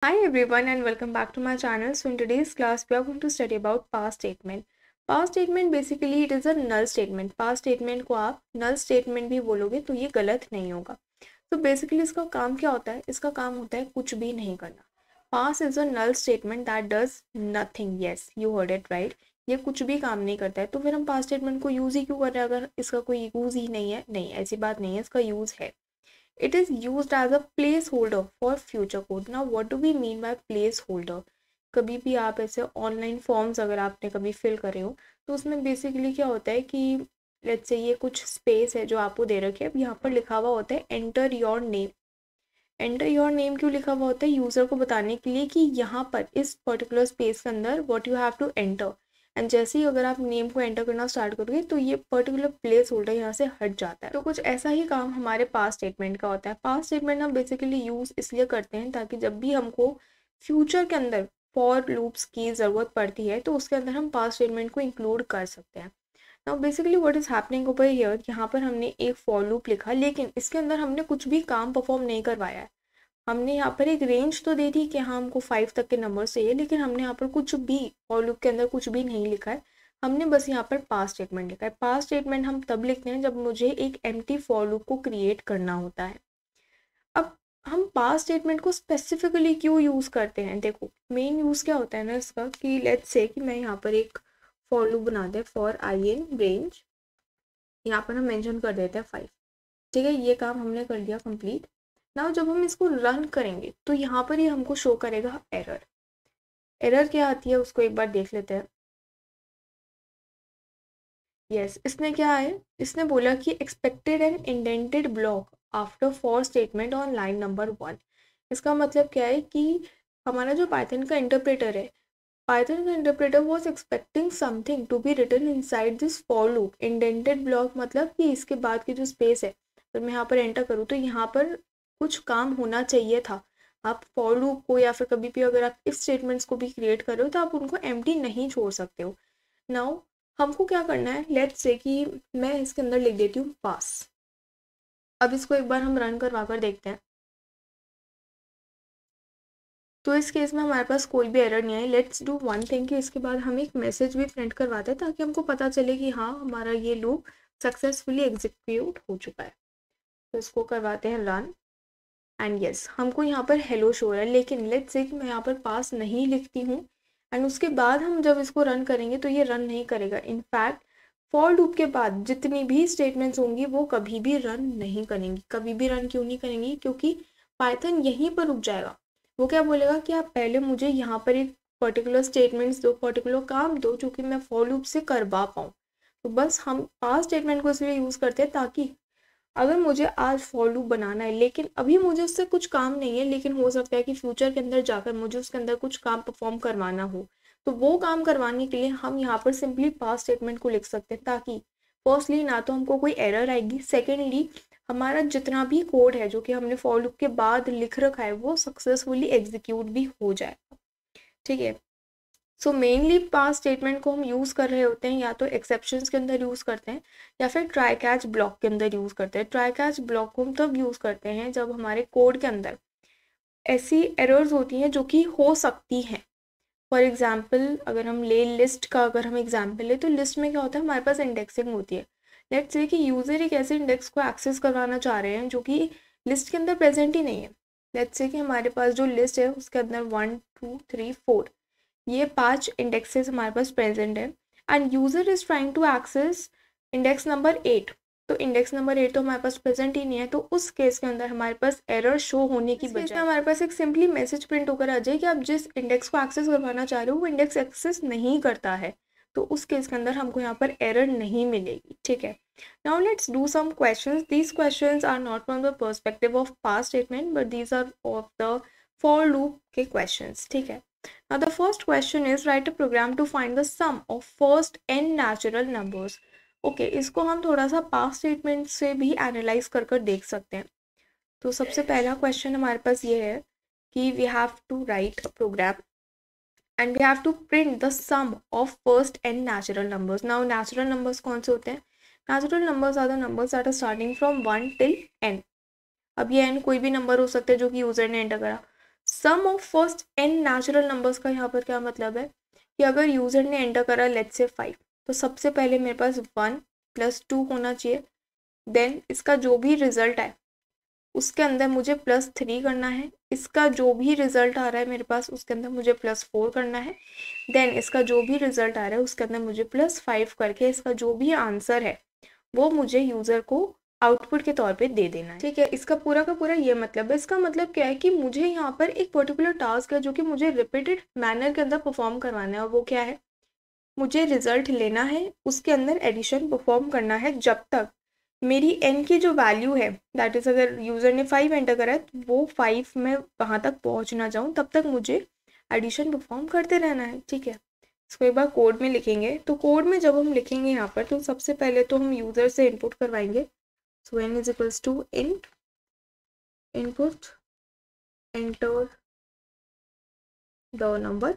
Hi everyone and welcome back to my channel. So in today's class we are going to study about past statement. Past statement basically it is a null statement. Past statement को आप null statement भी बोलोगे तो ये गलत नहीं होगा. तो बेसिकली इसका काम क्या होता है? इसका काम होता है कुछ भी नहीं करना. Past is a null statement that does nothing. Yes, you heard it right. ये कुछ भी काम नहीं करता है तो फिर हम past statement को यूज़ ही क्यों कर रहे हैं अगर इसका कोई यूज़ ही नहीं है? नहीं, ऐसी बात नहीं है, इसका यूज़ है. It is used as a placeholder for future code. Now what do we mean by placeholder? कभी भी आप ऐसे ऑनलाइन फॉर्म्स अगर आपने कभी फिल करे हो तो उसमें बेसिकली क्या होता है कि लेट्स से ये कुछ स्पेस है जो आपको दे रखे है. अब यहाँ पर लिखा हुआ होता है enter your name. Enter your name क्यों लिखा हुआ होता है? यूज़र को बताने के लिए कि यहाँ पर इस पर्टिकुलर स्पेस के अंदर what you have to enter. And जैसे ही अगर आप नेम को एंटर करना स्टार्ट करोगे तो ये पर्टिकुलर प्लेस होल्डर यहाँ से हट जाता है. तो कुछ ऐसा ही काम हमारे पास्ट स्टेटमेंट का होता है. पास्ट स्टेटमेंट हम बेसिकली यूज़ इसलिए करते हैं ताकि जब भी हमको फ्यूचर के अंदर फॉर लूप्स की ज़रूरत पड़ती है तो उसके अंदर हम पास्ट स्टेटमेंट को इंक्लूड कर सकते हैं. Now basically what is happening over here, यहाँ पर हमने एक फॉर लूप लिखा लेकिन इसके अंदर हमने कुछ भी काम परफॉर्म नहीं करवाया है. हमने यहाँ पर एक रेंज तो दे दी कि हाँ हमको 5 तक के नंबर चाहिए लेकिन हमने यहाँ पर कुछ भी फॉर लूप के अंदर कुछ भी नहीं लिखा है. हमने बस यहाँ पर पास्ट स्टेटमेंट लिखा है. पास्ट स्टेटमेंट हम तब लिखते हैं जब मुझे एक एम्प्टी फॉर लूप को क्रिएट करना होता है. अब हम पास्ट स्टेटमेंट को स्पेसिफिकली क्यों यूज़ करते हैं? देखो मेन यूज़ क्या होता है ना इसका कि लेट्स से कि मैं यहाँ पर एक फॉर लूप बना दे फॉर आई इन रेंज. यहाँ पर हम मेंशन कर देते हैं 5. ठीक है, ये काम हमने कर दिया कंप्लीट. नाउ जब हम इसको रन करेंगे तो यहाँ पर ये हमको शो करेगा एरर. एरर क्या आती है उसको एक बार देख लेते हैं. यस, इसने क्या है, इसने बोला कि expected and indented block after for statement on line number 1. इसका मतलब क्या है कि हमारा जो पाइथन का इंटरप्रेटर है, पाइथन का interpreter was expecting something to be written inside this for loop. Indented block मतलब कि इसके बाद की जो स्पेस है अगर मैं यहाँ पर एंटर करूँ तो यहाँ पर कुछ काम होना चाहिए था. आप फॉर लूप को या फिर कभी भी अगर आप इफ स्टेटमेंट्स को भी क्रिएट कर रहे हो तो आप उनको एम्प्टी नहीं छोड़ सकते हो. नाउ हमको क्या करना है, लेट्स से कि मैं इसके अंदर लिख देती हूँ पास. अब इसको एक बार हम रन करवा कर देखते हैं. तो इस केस में हमारे पास कोई भी एरर नहीं है. लेट्स डू वन थिंग कि इसके बाद हम एक मैसेज भी प्रिंट करवाते हैं ताकि हमको पता चले कि हाँ हमारा ये लूप सक्सेसफुली एग्जीक्यूट हो चुका है. तो इसको करवाते हैं रन एंड यस हमको यहाँ पर हेलो शो है. लेकिन लेट्स से कि मैं यहाँ पर पास नहीं लिखती हूँ एंड उसके बाद हम जब इसको रन करेंगे तो ये रन नहीं करेगा. इनफैक्ट फॉर लूप के बाद जितनी भी स्टेटमेंट्स होंगी वो कभी भी रन नहीं करेंगी. कभी भी रन क्यों नहीं करेंगी? क्योंकि पाइथन यहीं पर रुक जाएगा. वो क्या बोलेगा कि आप पहले मुझे यहाँ पर एक पर्टिकुलर स्टेटमेंट्स दो, पर्टिकुलर काम दो जो कि मैं फॉर लूप से करवा पाऊँ. तो बस हम पास स्टेटमेंट को इसलिए यूज़ करते हैं ताकि अगर मुझे आज फॉर लूप बनाना है लेकिन अभी मुझे उससे कुछ काम नहीं है लेकिन हो सकता है कि फ्यूचर के अंदर जाकर मुझे उसके अंदर कुछ काम परफॉर्म करवाना हो तो वो काम करवाने के लिए हम यहाँ पर सिंपली पास्ट स्टेटमेंट को लिख सकते हैं ताकि फर्स्टली ना तो हमको कोई एरर आएगी, सेकेंडली हमारा जितना भी कोड है जो कि हमने फॉर लूप के बाद लिख रखा है वो सक्सेसफुली एग्जीक्यूट भी हो जाएगा. ठीक है, सो मेनली पास्ट स्टेटमेंट को हम यूज़ कर रहे होते हैं या तो एक्सेप्शंस के अंदर यूज़ करते हैं या फिर ट्राई कैच ब्लॉक के अंदर यूज़ करते हैं. ट्राई कैच ब्लॉक को हम तब यूज़ करते हैं जब हमारे कोड के अंदर ऐसी एरर्स होती हैं जो कि हो सकती हैं. फॉर एग्जाम्पल अगर हम ले लिस्ट का अगर हम एग्जाम्पल ले तो लिस्ट में क्या होता है हमारे पास इंडेक्सिंग होती है. लेट्स से कि यूज़र एक ऐसे इंडेक्स को एक्सेस करवाना चाह रहे हैं जो कि लिस्ट के अंदर प्रेजेंट ही नहीं है. लेट्स से कि हमारे पास जो लिस्ट है उसके अंदर 1 2 3 4 ये 5 इंडेक्सेस हमारे पास प्रेजेंट है and user is trying to access index number 8. तो इंडेक्स नंबर 8 तो हमारे पास प्रेजेंट ही नहीं है. तो उस केस के अंदर हमारे पास एरर शो होने की बजाय हमारे पास एक सिंपली मैसेज प्रिंट होकर आ जाए कि आप जिस इंडेक्स को एक्सेस करवाना चाह रहे हो वो इंडेक्स एक्सेस नहीं करता है. तो उस केस के अंदर हमको यहाँ पर एरर नहीं मिलेगी. ठीक है, now let's do some questions. These questions are not from the perspective of past statement but these are of the for loop के क्वेश्चंस. ठीक है, now the first question is write a program to find the sum of first n natural numbers. Okay इसको हम थोड़ा सा past statement से भी analyse कर कर देख सकते हैं. तो सबसे पहला क्वेश्चन हमारे पास ये है कि we have to write a program and we have to print the sum of first n natural numbers. Now natural numbers कौन से होते हैं? Natural numbers are the numbers that are starting from 1 till n. अब ये n कोई भी number हो सकता है जो कि यूज़र ने एंटर करा. Sum of first n natural numbers का यहाँ पर क्या मतलब है कि अगर यूजर ने एंटर करा लेट्स से 5, तो सबसे पहले मेरे पास 1 + 2 होना चाहिए, देन इसका जो भी रिजल्ट है उसके अंदर मुझे +3 करना है, इसका जो भी रिजल्ट आ रहा है मेरे पास उसके अंदर मुझे +4 करना है, देन इसका जो भी रिजल्ट आ रहा है उसके अंदर मुझे +5 करके इसका जो भी आंसर है वो मुझे यूज़र को आउटपुट के तौर पे दे देना है। ठीक है, इसका पूरा का पूरा ये मतलब है। इसका मतलब क्या है कि मुझे यहाँ पर एक पर्टिकुलर टास्क है जो कि मुझे रिपीटेड मैनर के अंदर परफॉर्म करवाना है, और वो क्या है, मुझे रिजल्ट लेना है, उसके अंदर एडिशन परफॉर्म करना है जब तक मेरी n की जो वैल्यू है, दैट इज़ अगर यूज़र ने 5 एंटर करा है तो वो 5 में वहाँ तक पहुँच ना जाऊँ, तब तक मुझे एडिशन परफॉर्म करते रहना है। ठीक है, इसको एक बार कोड में लिखेंगे। तो कोड में जब हम लिखेंगे यहाँ पर, तो सबसे पहले तो हम यूज़र से इनपुट करवाएंगे। So n is equals to int input enter the number.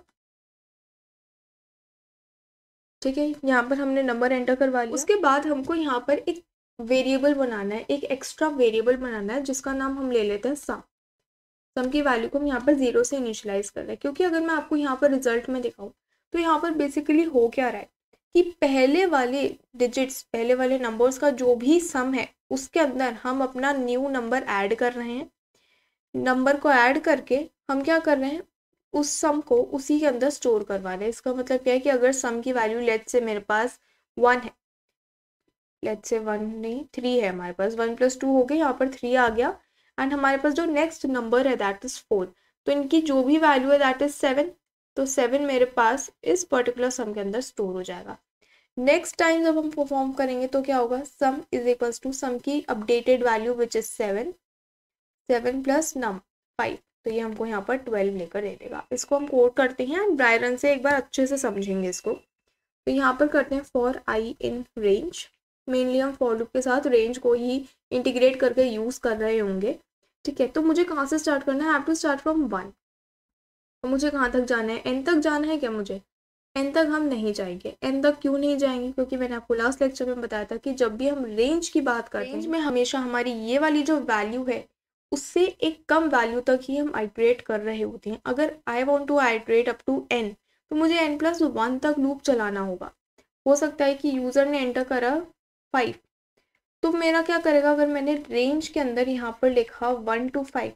ठीक है, यहाँ पर हमने नंबर एंटर करवा लिया। उसके बाद हमको यहाँ पर एक वेरिएबल बनाना है, एक एक्स्ट्रा वेरिएबल बनाना है जिसका नाम हम ले लेते हैं सम। सम की वैल्यू को हम यहाँ पर 0 से इनिशियलाइज कर रहे हैं, क्योंकि अगर मैं आपको यहाँ पर रिजल्ट में दिखाऊँ तो यहाँ पर बेसिकली हो क्या रहा है कि पहले वाले डिजिट्स, पहले वाले नंबर्स का जो भी सम है उसके अंदर हम अपना न्यू नंबर ऐड कर रहे हैं। नंबर को ऐड करके हम क्या कर रहे हैं, उस सम को उसी के अंदर स्टोर करवा रहे हैं। इसका मतलब क्या है कि अगर सम की वैल्यू लेट्स से मेरे पास 1 है, लेट्स से 1 नहीं 3 है हमारे पास, 1 + 2 हो गया, यहाँ पर 3 आ गया, एंड हमारे पास जो नेक्स्ट नंबर है दैट इज 4, तो इनकी जो भी वैल्यू है दैट इज 7, तो 7 मेरे पास इस पर्टिकुलर सम के अंदर स्टोर हो जाएगा। नेक्स्ट टाइम जब हम परफॉर्म करेंगे तो क्या होगा, सम इज इक्वल्स टू सम की अपडेटेड वैल्यू विच इज 7 + नम 5, तो ये हमको यहाँ पर 12 लेकर दे देगा। इसको हम कोड करते हैं एंड ड्राई रन से एक बार अच्छे से समझेंगे इसको। तो यहाँ पर करते हैं for I in range, mainly हम फॉर लूप के साथ रेंज को ही इंटीग्रेट करके यूज़ कर रहे होंगे। ठीक है, तो मुझे कहाँ से स्टार्ट करना है, I have to start from 1। तो मुझे कहाँ तक जाना है, n तक जाना है क्या मुझे, n तक हम नहीं जाएंगे। n तक क्यों नहीं जाएंगे, क्योंकि मैंने आपको लास्ट लेक्चर में बताया था कि जब भी हम रेंज की बात करते हैं, रेंज में हमेशा हमारी ये वाली जो वैल्यू है उससे एक कम वैल्यू तक ही हम आइट्रेट कर रहे होते हैं। अगर I want to iterate up to n, तो मुझे n+1 तक लूप चलाना होगा। हो सकता है कि यूज़र ने एंटर करा 5, तो मेरा क्या करेगा, अगर मैंने रेंज के अंदर यहाँ पर लिखा 1 to 5,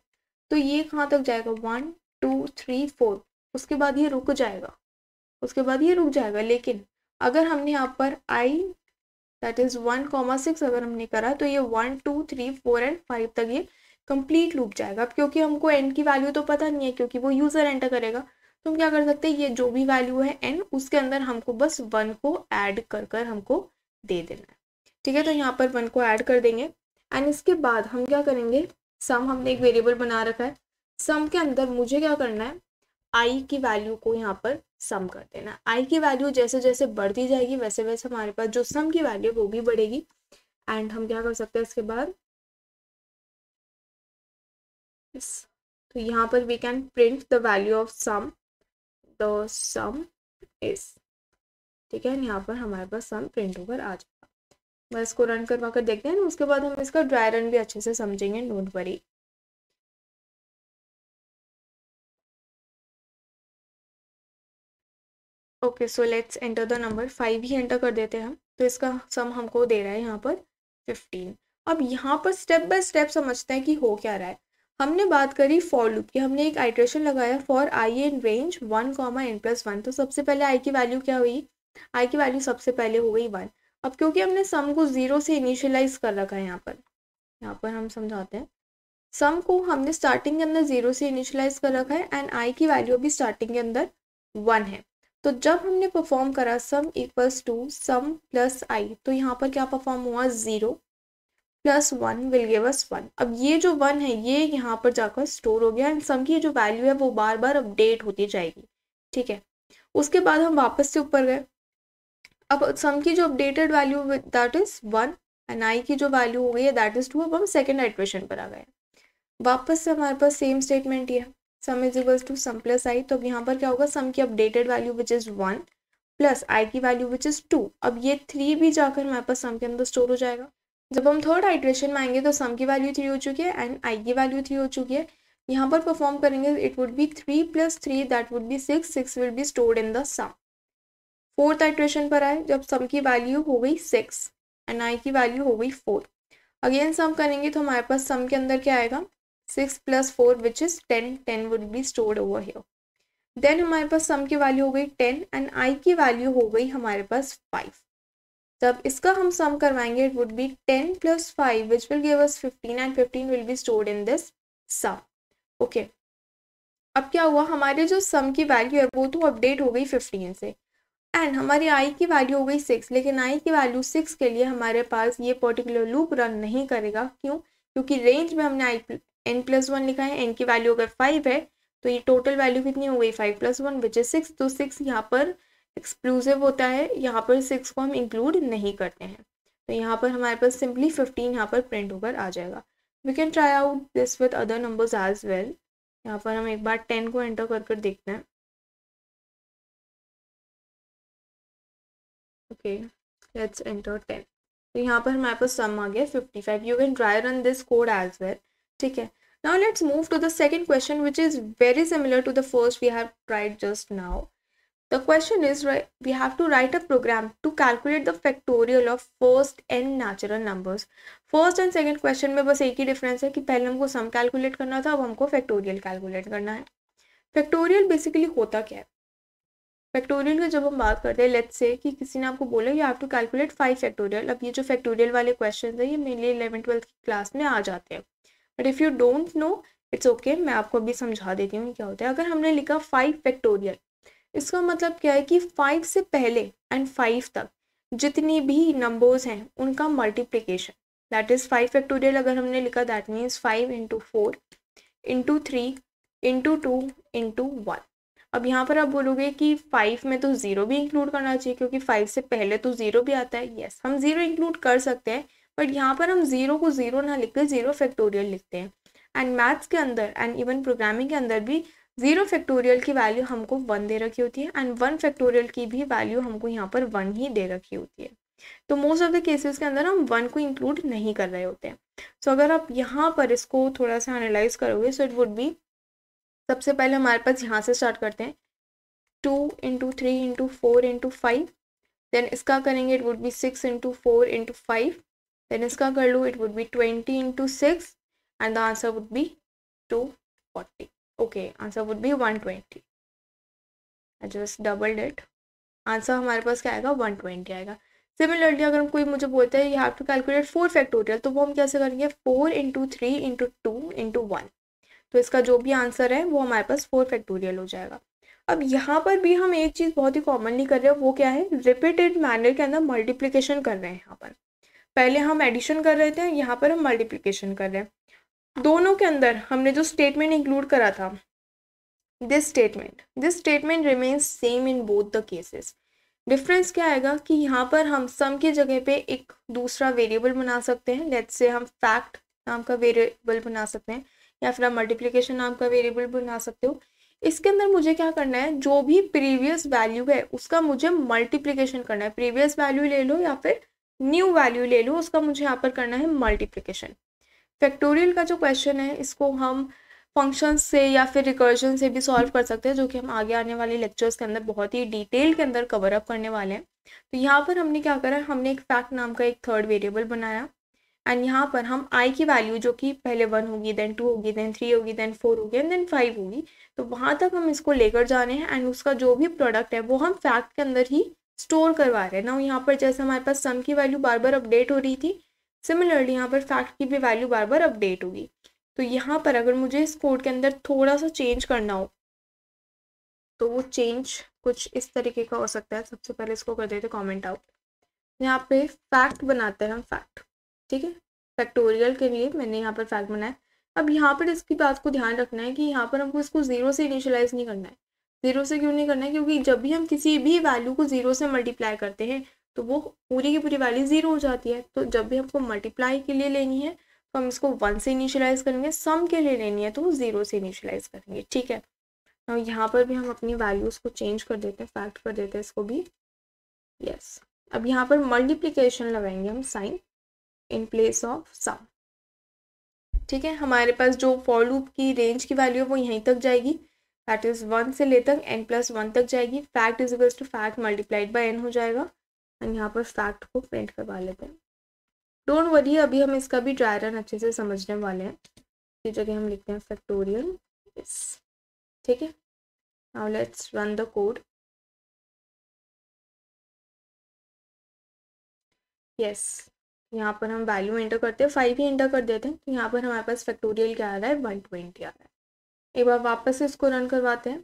तो ये कहाँ तक जाएगा, 1 2 3 4, उसके बाद ये रुक जाएगा, उसके बाद ये रुक जाएगा। लेकिन अगर हमने यहाँ पर i दैट इज़ 1,6 अगर हमने करा, तो ये 1 2 3 4 एंड 5 तक ये कंप्लीट लूप जाएगा। अब क्योंकि हमको n की वैल्यू तो पता नहीं है, क्योंकि वो यूज़र एंटर करेगा, तो हम क्या कर सकते हैं, ये जो भी वैल्यू है n, उसके अंदर हमको बस 1 को ऐड कर कर हमको दे देना है। ठीक है, तो यहाँ पर 1 को ऐड कर देंगे एंड इसके बाद हम क्या करेंगे, सम हमने एक वेरिएबल बना रखा है, सम के अंदर मुझे क्या करना है, आई की वैल्यू को यहाँ पर सम कर देना। आई की वैल्यू जैसे जैसे बढ़ती जाएगी वैसे वैसे हमारे पास जो सम की वैल्यू वो भी बढ़ेगी। एंड हम क्या कर सकते हैं इसके बाद, तो यहाँ पर we can print the value of sum, the sum is, ठीक है, यहाँ पर हमारे पास सम प्रिंट होकर आ जाएगा। बस इसको रन करवा कर देखते हैं, उसके बाद हम इसका ड्राई रन भी अच्छे से समझेंगे, don't worry. Okay, so let's enter the number, 5 he enter कर देते हैं हम, तो इसका सम हमको दे रहा है यहाँ पर 15। अब यहाँ पर स्टेप बाय स्टेप समझते हैं कि हो क्या रहा है। हमने बात करी फॉर लूप की, हमने एक आइट्रेशन लगाया for I in range 1, n+1, तो सबसे पहले आई की वैल्यू क्या हुई, आई की वैल्यू सबसे पहले हो गई 1। अब क्योंकि हमने सम को 0 से इनिशियलाइज कर रखा है, यहाँ पर हम समझाते हैं, सम को हमने स्टार्टिंग के अंदर 0 से इनिशियलाइज कर रखा है एंड आई की वैल्यू अभी स्टार्टिंग के अंदर 1 है। तो जब हमने परफॉर्म करा sum equals to sum plus I, तो यहाँ पर क्या परफॉर्म हुआ, 0 + 1 विल गिव अस 1। अब ये जो 1 है ये यहाँ पर जाकर स्टोर हो गया एंड सम की जो वैल्यू है वो बार बार अपडेट होती जाएगी। ठीक है, उसके बाद हम वापस से ऊपर गए, अब सम की जो updated value that is 1 and I की जो वैल्यू हो गई है दैट इज 2। अब हम सेकेंड आइट्रेशन पर आ गए, वापस से हमारे पास सेम स्टेटमेंट ये है, sum is equals to sum plus I. तो अब यहाँ पर क्या होगा, सम की updated value which is 1 plus I की वैल्यू विच इज 2। अब ये 3 भी जाकर हमारे पास सम के अंदर स्टोर हो जाएगा। जब हम थर्ड आइट्रेशन में आएंगे तो सम की वैल्यू 3 हो चुकी है एंड आई की वैल्यू 3 हो चुकी है। यहाँ पर परफॉर्म करेंगे, it would be 3 + 3 that would be 6, 6 will be stored in the sum. Fourth iteration पर आए, जब सम की वैल्यू हो गई 6 एंड आई की वैल्यू हो गई 4, अगेन सम करेंगे तो हमारे पास सम के अंदर क्या आएगा, 6 + 4 which is 10, 10 would be stored over here. Then हमारे पास सम की वैल्यू हो गई 10 एंड आई की वैल्यू हो गई हमारे पास 5। जब इसका हम सम करवाएंगे, it would be 10 + 5 which will give us 15 and 15 will be stored in this sum. Okay, अब क्या हुआ, हमारे जो सम की वैल्यू है वो तो अपडेट हो गई 15 से, एंड हमारी आई की वैल्यू हो गई 6, लेकिन आई की वैल्यू 6 के लिए हमारे पास ये पर्टिकुलर लूप रन नहीं करेगा। क्यों? क्योंकि रेंज में हमने आई n+1 लिखा है, n की वैल्यू अगर 5 है तो ये टोटल वैल्यू कितनी हो गई, 5 + 1 विच इज 6। तो 6 यहाँ पर एक्सक्लूसिव होता है, यहाँ पर 6 को हम इंक्लूड नहीं करते हैं, तो यहाँ पर हमारे पास सिंपली 15 यहाँ पर प्रिंट होकर आ जाएगा। We can try out this with other numbers as well. यहाँ पर हम एक बार 10 को एंटर कर देखते हैं। Okay, let's enter 10। तो यहाँ पर हमारे पास सम आ गया 55। You can try run this code as well, ठीक है। Now let's move to the second question which is very similar to the first we have tried just now. The question is, right, we have to write a program to calculate the factorial of first n natural numbers. First and second question में बस एक ही difference है कि पहले हमको सम calculate करना था, अब हमको फैक्टोरियल कैलकुलेट करना है। फैक्टोरियल बेसिकली होता क्या है? फैक्टोरियल की जब हम बात करते हैं, लेट्स से कि किसी ने आपको बोला you have to calculate 5 factorial. अब ये जो फैक्टोरियल वाले क्वेश्चन है ये मेनली 11th-12th की क्लास में आ जाते हैं, but if you don't know it's okay, मैं आपको अभी समझा देती हूँ क्या होता है। अगर हमने लिखा 5 फैक्टोरियल, इसका मतलब क्या है कि 5 से पहले एंड 5 तक जितनी भी नंबर्स हैं उनका मल्टीप्लिकेशन, दैट इज 5 फैक्टोरियल अगर हमने लिखा, दैट मीन्स 5 × 4 × 3 × 2 × 1। अब यहाँ पर आप बोलोगे कि 5 में तो 0 भी इंक्लूड करना चाहिए क्योंकि 5 से पहले तो 0 भी आता है। यस, हम 0 इंक्लूड कर सकते हैं, बट यहाँ पर हम 0 को 0 ना लिख कर 0 फैक्टोरियल लिखते हैं। एंड मैथ्स के अंदर एंड इवन प्रोग्रामिंग के अंदर भी 0 फैक्टोरियल की वैल्यू हमको 1 दे रखी होती है एंड 1 फैक्टोरियल की भी वैल्यू हमको यहाँ पर 1 ही दे रखी होती है। तो मोस्ट ऑफ द केसेस के अंदर हम 1 को इंक्लूड नहीं कर रहे होते हैं। सो अगर आप यहाँ पर इसको थोड़ा सा एनालाइज करोगे, सो इट वुड बी, सबसे पहले हमारे पास यहाँ से स्टार्ट करते हैं 2 × 3 × 4 × 5, देन इसका करेंगे इट वुड बी 6 × 4 × 5, देन इसका कर लो it would be 20 × 6 and the answer would be 240। Okay, answer would be 120। I just doubled it, answer हमारे पास क्या आएगा, 120 आएगा। सिमिलरली अगर कोई मुझे बोलता है you have to calculate 4 factorial, तो वो हम कैसे करेंगे, 4 × 3 × 2 × 1, तो इसका जो भी आंसर है वो हमारे पास 4 फैक्टोरियल हो जाएगा। अब यहाँ पर भी हम एक चीज़ बहुत ही कॉमनली कर रहे हैं, वो क्या है, रिपीटेड मैनर के अंदर मल्टीप्लिकेशन कर रहे हैं। यहाँ पर पहले हम एडिशन कर रहे थे, यहाँ पर हम मल्टीप्लिकेशन कर रहे हैं। दोनों के अंदर हमने जो स्टेटमेंट इंक्लूड करा था, this statement remains same in both the cases. Difference क्या आएगा कि यहाँ पर हम सम की जगह पे एक दूसरा वेरिएबल बना सकते हैं, लेट्स से हम फैक्ट नाम का वेरिएबल बना सकते हैं या फिर आप मल्टीप्लिकेशन नाम का वेरिएबल बना सकते हो। इसके अंदर मुझे क्या करना है, जो भी प्रीवियस वैल्यू है उसका मुझे मल्टीप्लिकेशन करना है। प्रीवियस वैल्यू ले लो या फिर न्यू वैल्यू ले लो, उसका मुझे यहाँ पर करना है मल्टीप्लिकेशन। फैक्टोरियल का जो क्वेश्चन है इसको हम फंक्शंस से या फिर रिकर्जन से भी सॉल्व कर सकते हैं, जो कि हम आगे आने वाले लेक्चर्स के अंदर बहुत ही डिटेल के अंदर कवर अप करने वाले हैं। तो यहाँ पर हमने क्या करा, हमने एक फैक्ट नाम का एक थर्ड वेरिएबल बनाया एंड यहाँ पर हम आई की वैल्यू जो कि पहले 1 होगी, देन 2 होगी, देन 3 होगी, देन 4 होगी एंड देन 5 होगी, तो वहाँ तक हम इसको लेकर जा रहे हैं एंड उसका जो भी प्रोडक्ट है वो हम फैक्ट के अंदर ही स्टोर करवा रहे हैं ना। यहाँ पर जैसे हमारे पास सम की वैल्यू बार बार अपडेट हो रही थी, सिमिलरली यहाँ पर फैक्ट की भी वैल्यू बार बार अपडेट होगी। तो यहाँ पर अगर मुझे इस कोड के अंदर थोड़ा सा चेंज करना हो तो वो चेंज कुछ इस तरीके का हो सकता है। सबसे पहले इसको कर देते कमेंट आउट, यहाँ पे फैक्ट बनाते हैं हम फैक्ट, ठीक है, फैक्टोरियल के लिए मैंने यहाँ पर फैक्ट बनाया। अब यहाँ पर इसकी बात को ध्यान रखना है कि यहाँ पर हमको इसको 0 से इनिशियलाइज नहीं करना है। 0 से क्यों नहीं करना है, क्योंकि जब भी हम किसी भी वैल्यू को 0 से मल्टीप्लाई करते हैं तो वो पूरी की पूरी वैल्यू 0 हो जाती है। तो जब भी हमको मल्टीप्लाई के लिए लेनी है तो हम इसको 1 से इनिशियलाइज करेंगे, सम के लिए लेनी है तो वो 0 से इनिशियलाइज करेंगे, ठीक है। और यहाँ पर भी हम अपनी वैल्यूज़ को चेंज कर देते हैं, फैक्ट कर देते हैं इसको भी, यस। अब यहाँ पर मल्टीप्लिकेशन लगाएंगे हम sign in place of some. ठीक है, हमारे पास जो फॉर लूप की रेंज की वैल्यू है वो यहीं तक जाएगी, दैट इज 1 से ले तक n+1 तक जाएगी। Fact is equals to fact multiplied by n हो जाएगा, एंड यहाँ पर फैक्ट को प्रिंट करवा लेते हैं। डोंट वरी, अभी हम इसका भी ड्राई रन अच्छे से समझने वाले हैं। इस जगह हम लिखते हैं फैक्टोरियल यस, ठीक है। Now let's run the code. Yes, यहाँ पर हम वैल्यू एंटर करते हैं, 5 ही एंटर कर देते हैं, तो यहाँ पर हमारे पास फैक्टोरियल क्या आ रहा है, 120 आ रहा है। एक बार वापस से इसको रन करवाते हैं।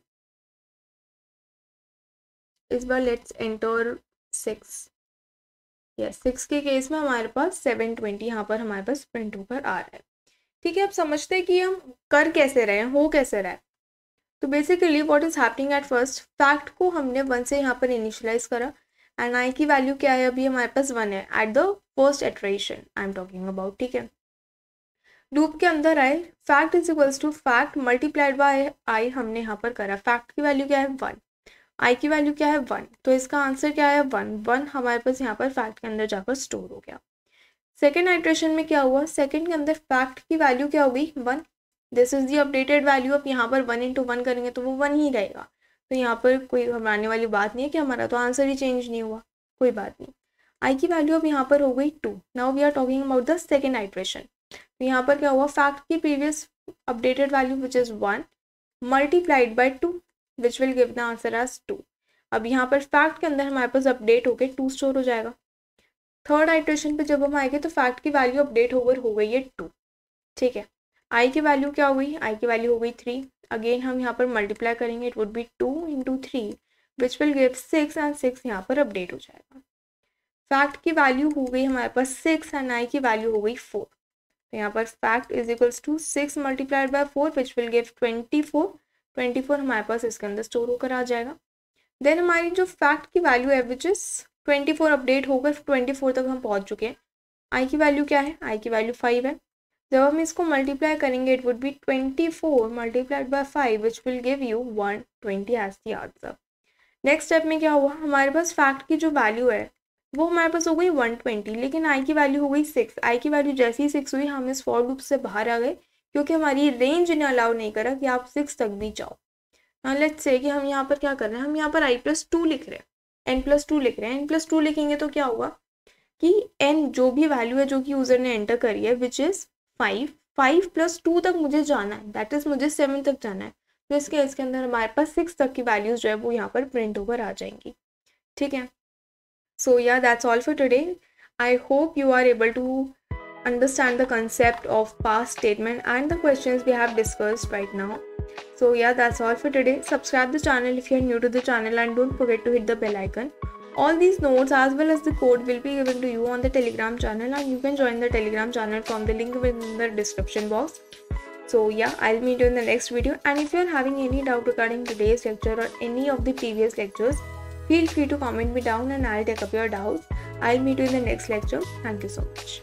इस बार लेट्स एंटर 6। यस, 6 के केस में हमारे पास 720 यहाँ पर हमारे पास प्रिंट होकर आ रहा है। ठीक है, अब समझते हैं कि हम कर कैसे रहे हैं, हो कैसे रहा है। तो basically what is happening at first, fact को हमने 1 से यहाँ पर इनिशियलाइज करा, एंड आई की वैल्यू क्या है, अभी हमारे पास 1 है at the first iteration I am talking about. ठीक है, लूप के अंदर आए, fact is equals to fact multiplied by I हमने यहाँ पर करा। फैक्ट की वैल्यू क्या है 1, आई की वैल्यू क्या है 1, तो इसका आंसर क्या है 1 हमारे पास यहाँ पर फैक्ट के अंदर जाकर स्टोर हो गया। सेकेंड आइट्रेशन में क्या हुआ, सेकेंड के अंदर फैक्ट की वैल्यू क्या होगी 1, this is the updated value. अब यहाँ पर 1 × 1 करेंगे तो वो 1 ही रहेगा, तो यहाँ पर कोई घबराने वाली बात नहीं है कि हमारा तो आंसर ही चेंज नहीं हुआ, कोई बात नहीं। आई की वैल्यू अब यहाँ पर हो गई 2। Now we are talking about the second iteration. तो यहाँ पर क्या हुआ, फैक्ट की previous updated value which is 1 multiplied by 2 which will give the answer as 2। अब यहाँ पर फैक्ट के अंदर हमारे पास अपडेट होकर 2 स्टोर हो जाएगा। थर्ड आइट्रेशन पे जब हम आएंगे तो फैक्ट की वैल्यू अपडेट होकर हो गई है 2। ठीक है, आई की वैल्यू क्या हो गई, आई की वैल्यू हो गई 3। अगेन हम यहाँ पर मल्टीप्लाई करेंगे, it would B 2 × 3 which will give 6 and 6 यहाँ पर अपडेट हो जाएगा। फैक्ट की वैल्यू हो गई हमारे पास 6 एंड आई की वैल्यू हो गई 4। तो यहाँ पर fact is equals to 6 multiplied by 4 which will give 24। 24 हमारे पास इसके अंदर स्टोर होकर आ जाएगा। देन हमारी जो फैक्ट की वैल्यू है विच इज 24 अपडेट होकर 24 तक हम पहुंच चुके हैं। आई की वैल्यू क्या है, आई की वैल्यू 5 है। जब हम इसको मल्टीप्लाई करेंगे it would be 24 multiplied by 5 which will give you 120 as the answer. Next step में क्या हुआ, हमारे पास फैक्ट की जो वैल्यू है वो हमारे पास हो गई 120, लेकिन आई की वैल्यू हो गई 6। आई की वैल्यू जैसे ही 6 हुई हम इस फॉर लूप से बाहर आ गए, क्योंकि हमारी रेंज ने अलाउ नहीं करा कि आप 6 तक भी जाओ। हाँ, लेट्स से कि हम यहाँ पर क्या कर रहे हैं, हम यहाँ पर i+2 लिख रहे हैं, n+2 लिख रहे हैं। n+2 लिखेंगे तो क्या होगा कि n जो भी वैल्यू है जो कि यूजर ने एंटर करी है विच इज 5 + 2 तक मुझे जाना है, दैट इज मुझे 7 तक जाना है। तो इस केस के अंदर हमारे पास 6 तक की वैल्यूज जो है वो यहाँ पर प्रिंट होकर आ जाएंगी। ठीक है, so yeah, that's all for today. I hope you are able to understand the concept of past statement and the questions we have discussed right now. So yeah, that's all for today. Subscribe the channel if you are new to the channel and don't forget to hit the bell icon. All these notes as well as the code will be given to you on the Telegram channel, and you can join the Telegram channel from the link in the description box. So yeah, I'll meet you in the next video, and if you are having any doubt regarding today's lecture or any of the previous lectures, feel free to comment me down and I'll take up your doubts. I'll meet you in the next lecture. Thank you so much.